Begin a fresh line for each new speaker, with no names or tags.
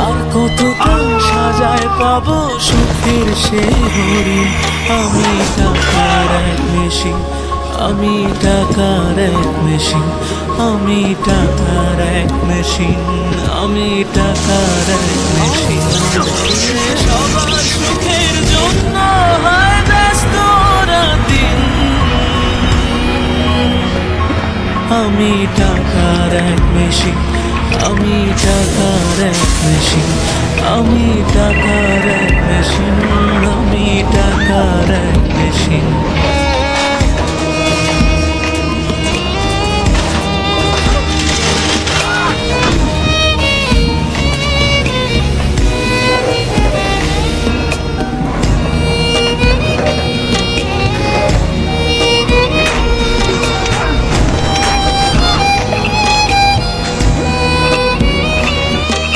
আর কতক্ষণ সাজায় পাবো সুখের সে হরিণ। আমি টাকার এক মেশিন, আমি টাকার এক মেশিন, আমি টাকার এক মেশিন, আমি টাকার এক মেশিন। সবার সুখের জন্য হয় ব্যস্ত রাতদিন। আমি টাকার এক মেশিন, আমি টাকার এক মেশিন, আমি টাকার এক মেশিন, আমি টাকার এক মেশিন।